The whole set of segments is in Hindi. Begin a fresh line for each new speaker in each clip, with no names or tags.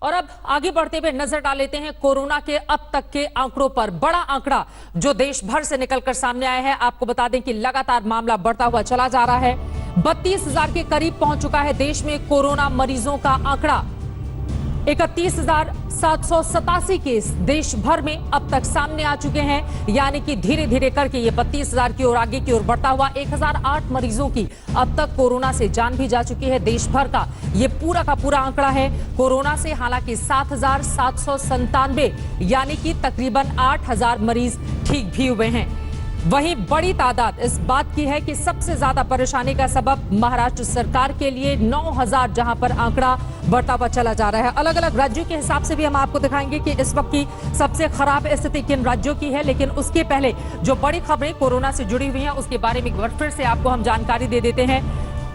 और अब आगे बढ़ते हुए नजर डाल लेते हैं कोरोना के अब तक के आंकड़ों पर। बड़ा आंकड़ा जो देश भर से निकलकर सामने आया है। आपको बता दें कि लगातार मामला बढ़ता हुआ चला जा रहा है। 32,000 के करीब पहुंच चुका है देश में कोरोना मरीजों का आंकड़ा। 31,787 केस देश भर में अब तक सामने आ चुके हैं, यानी कि धीरे धीरे करके ये 32,000 की ओर आगे की ओर बढ़ता हुआ 1,008 मरीजों की अब तक कोरोना से जान भी जा चुकी है। देश भर का ये पूरा का पूरा आंकड़ा है। कोरोना से हालांकि 7,797 यानी कि तकरीबन 8,000 मरीज ठीक भी हुए हैं। वहीं बड़ी तादाद इस बात की है कि सबसे ज्यादा परेशानी का सबब महाराष्ट्र सरकार के लिए 9,000 जहां पर आंकड़ा बढ़ता हुआ चला जा रहा है। अलग अलग राज्यों के हिसाब से भी हम आपको दिखाएंगे कि इस वक्त की सबसे खराब स्थिति किन राज्यों की है, लेकिन उसके पहले जो बड़ी खबरें कोरोना से जुड़ी हुई हैं उसके बारे में एक बार फिर से आपको हम जानकारी दे देते हैं।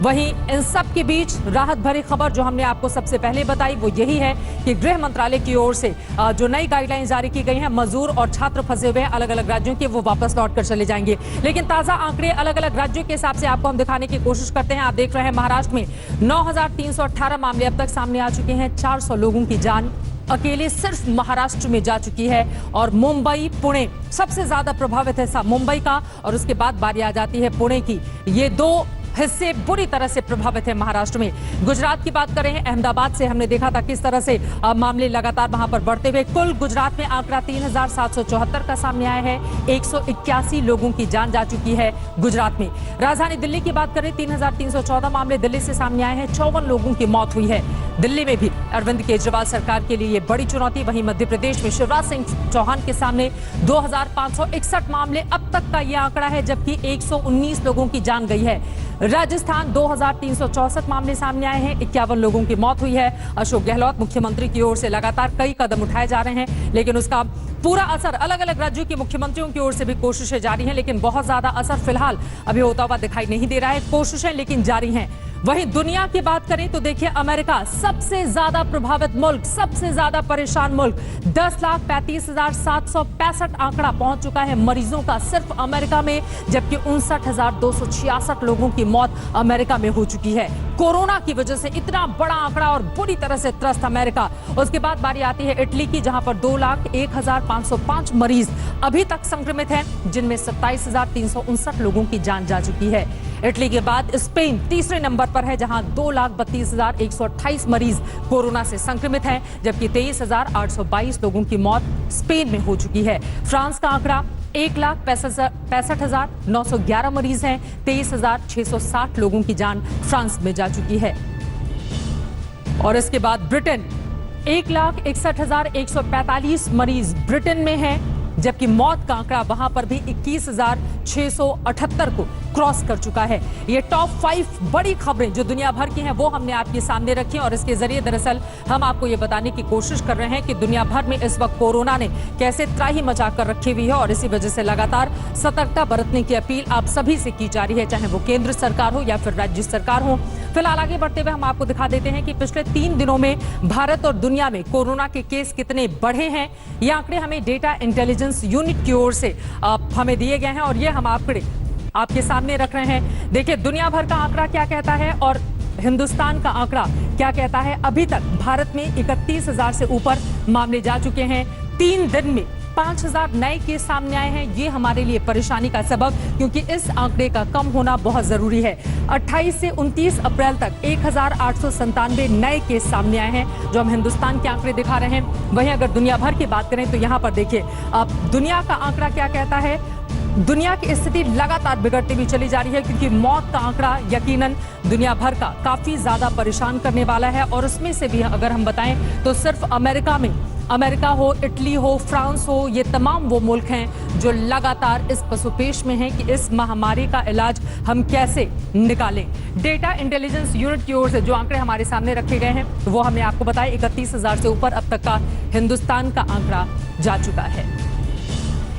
वहीं इन सब के बीच राहत भरी खबर जो हमने आपको सबसे पहले बताई वो यही है कि गृह मंत्रालय की ओर से जो नई गाइडलाइन जारी की गई हैं, मजदूर और छात्र फंसे हुए हैं अलग अलग राज्यों के, वो वापस लौट कर चले जाएंगे। लेकिन ताजा आंकड़े अलग अलग राज्यों के हिसाब से आपको हम दिखाने की कोशिश करते हैं। आप देख रहे हैं महाराष्ट्र में 9,318 मामले अब तक सामने आ चुके हैं। 400 लोगों की जान अकेले सिर्फ महाराष्ट्र में जा चुकी है। और मुंबई पुणे सबसे ज्यादा प्रभावित है मुंबई का, और उसके बाद बारी आ जाती है पुणे की। ये दो हिस्से बुरी तरह से प्रभावित है महाराष्ट्र में। गुजरात की बात करें, अहमदाबाद से हमने देखा था किस तरह से मामले लगातार वहां पर बढ़ते हुए। कुल गुजरात में आंकड़ा 3,774 का सामने आया है। 181 लोगों की जान जा चुकी है गुजरात में। राजधानी दिल्ली की बात करें, 3,314 मामले दिल्ली से सामने आए हैं। 54 लोगों की मौत हुई है। दिल्ली में भी अरविंद केजरीवाल सरकार के लिए ये बड़ी चुनौती। वहीं मध्य प्रदेश में शिवराज सिंह चौहान के सामने 2,561 मामले अब तक का ये आंकड़ा है, जबकि 119 लोगों की जान गई है। राजस्थान 2,364 मामले सामने आए हैं। 51 लोगों की मौत हुई है। अशोक गहलोत मुख्यमंत्री की ओर से लगातार कई कदम उठाए जा रहे हैं, लेकिन उसका पूरा असर अलग अलग राज्यों के मुख्यमंत्रियों की ओर से भी कोशिशें जारी हैं, लेकिन बहुत ज्यादा असर फिलहाल अभी होता हुआ दिखाई नहीं दे रहा है। कोशिशें लेकिन जारी हैं। वहीं दुनिया की बात करें तो देखिए, अमेरिका सबसे ज्यादा प्रभावित मुल्क, सबसे ज्यादा परेशान मुल्क। 10,35,765 आंकड़ा पहुंच चुका है मरीजों का सिर्फ अमेरिका में, जबकि 59,266 लोगों की मौत अमेरिका में हो चुकी है कोरोना की वजह से। इतना बड़ा आंकड़ा और बुरी तरह से त्रस्त अमेरिका। उसके बाद बारी आती है इटली की, जहां पर 2,01,505 मरीज अभी तक संक्रमित हैं, जिनमें 27,359 लोगों की जान जा चुकी है। इटली के बाद स्पेन तीसरे नंबर पर है, जहां 2,32,128 मरीज कोरोना से संक्रमित हैं, जबकि 23,822 लोगों की मौत स्पेन में हो चुकी है। फ्रांस का आंकड़ा 1,65,911 मरीज हैं। 23,660 लोगों की जान फ्रांस में जा चुकी है। और इसके बाद ब्रिटेन 1,61,145 मरीज ब्रिटेन में हैं, जबकि मौत का आंकड़ा वहां पर भी 21,678 को क्रॉस कर चुका है। ये टॉप 5 बड़ी खबरें जो दुनिया भर की हैं वो हमने आपके सामने रखी हैं, और इसके जरिए दरअसल हम आपको ये बताने की कोशिश कर रहे हैं कि दुनिया भर में इस वक्त कोरोना ने कैसे त्राही मचा कर रखी हुई है। और इसी वजह से लगातार सतर्कता बरतने की अपील आप सभी से की जा रही है, चाहे वो केंद्र सरकार हो या फिर राज्य सरकार हो। फिलहाल आगे बढ़ते हुए हम आपको दिखा देते हैं कि पिछले 3 दिनों में भारत और दुनिया में कोरोना के केस कितने बढ़े हैं। ये आंकड़े हमें डेटा इंटेलिजेंस यूनिट की ओर से हमें दिए गए हैं, और ये हम आंकड़े आपके सामने रख रहे हैं। देखिए, दुनिया भर का आंकड़ा क्या कहता है और हिंदुस्तान का आंकड़ा क्या कहता है। अभी तक भारत में 31,000 से ऊपर मामले जा चुके हैं। 3 दिन में 5,000 नए केस सामने आए हैं। ये हमारे लिए परेशानी का सबब, क्योंकि इस आंकड़े का कम होना बहुत जरूरी है। 28 से 29 अप्रैल तक 1,897 नए केस सामने आए हैं, जो हम हिंदुस्तान के आंकड़े दिखा रहे हैं। वहीं अगर दुनिया भर की बात करें तो यहाँ पर देखिए, अब दुनिया का आंकड़ा क्या कहता है। दुनिया की स्थिति लगातार बिगड़ती हुई चली जा रही है, क्योंकि मौत का आंकड़ा यकीनन दुनिया भर का काफी ज्यादा परेशान करने वाला है। और उसमें से भी अगर हम बताएं तो सिर्फ अमेरिका हो, इटली हो, फ्रांस हो, ये तमाम वो मुल्क हैं जो लगातार इस पसोपेश में हैं कि इस महामारी का इलाज हम कैसे निकालें। डेटा इंटेलिजेंस यूनिट की ओर से जो आंकड़े हमारे सामने रखे गए हैं वो हमने आपको बताया। 31,000 से ऊपर अब तक का हिंदुस्तान का आंकड़ा जा चुका है।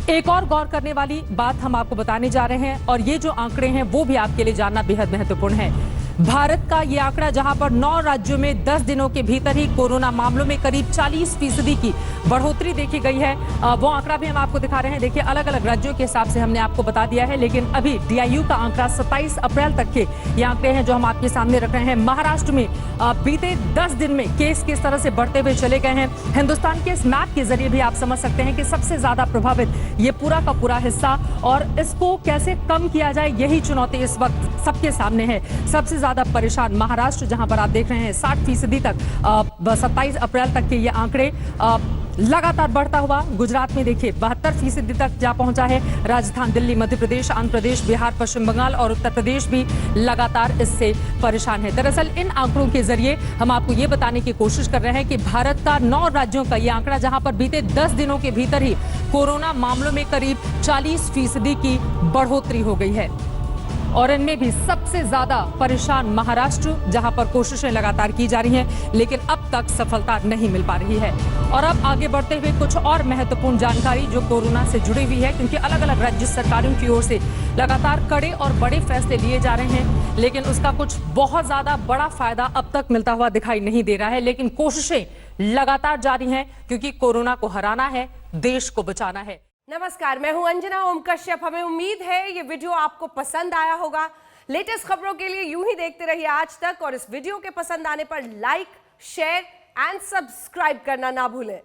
एक और गौर करने वाली बात हम आपको बताने जा रहे हैं, और ये जो आंकड़े हैं वो भी आपके लिए जानना बेहद महत्वपूर्ण है। भारत का ये आंकड़ा, जहां पर 9 राज्यों में 10 दिनों के भीतर ही कोरोना मामलों में करीब 40% की बढ़ोतरी देखी गई है। वो आंकड़ा भी हम आपको दिखा रहे हैं। देखिए, अलग अलग राज्यों के हिसाब से हमने आपको बता दिया है, लेकिन अभी DIU का आंकड़ा 27 अप्रैल तक के ये आंकड़े हैं जो हम आपके सामने रख रहे हैं। महाराष्ट्र में बीते 10 दिन में केस किस तरह से बढ़ते हुए चले गए हैं, हिंदुस्तान के इस मैप के जरिए भी आप समझ सकते हैं कि सबसे ज्यादा प्रभावित ये पूरा का पूरा हिस्सा, और इसको कैसे कम किया जाए यही चुनौती इस वक्त सबके सामने है। सबसे ज्यादा परेशान महाराष्ट्र, जहां पर आप देख रहे हैं 60% तक 27 अप्रैल तक के ये आंकड़े लगातार बढ़ता हुआ। गुजरात में देखिए 72% तक जा पहुंचा है। राजस्थान, दिल्ली, मध्य प्रदेश, आंध्र प्रदेश, बिहार, पश्चिम बंगाल और उत्तर प्रदेश भी लगातार इससे परेशान है। दरअसल इन आंकड़ों के जरिए हम आपको ये बताने की कोशिश कर रहे हैं कि भारत का 9 राज्यों का ये आंकड़ा, जहां पर बीते 10 दिनों के भीतर ही कोरोना मामलों में करीब 40% की बढ़ोतरी हो गई है, और इनमें भी सबसे ज्यादा परेशान महाराष्ट्र, जहां पर कोशिशें लगातार की जा रही हैं, लेकिन अब तक सफलता नहीं मिल पा रही है। और अब आगे बढ़ते हुए कुछ और महत्वपूर्ण जानकारी जो कोरोना से जुड़ी हुई है, क्योंकि अलग अलग राज्य सरकारों की ओर से लगातार कड़े और बड़े फैसले लिए जा रहे हैं, लेकिन उसका कुछ बहुत ज्यादा बड़ा फायदा अब तक मिलता हुआ दिखाई नहीं दे रहा है। लेकिन कोशिशें लगातार जारी हैं, क्योंकि कोरोना को हराना है, देश को बचाना है।
नमस्कार, मैं हूं अंजना ओम कश्यप। हमें उम्मीद है ये वीडियो आपको पसंद आया होगा। लेटेस्ट खबरों के लिए यूं ही देखते रहिए आज तक, और इस वीडियो के पसंद आने पर लाइक, शेयर एंड सब्सक्राइब करना ना भूलें।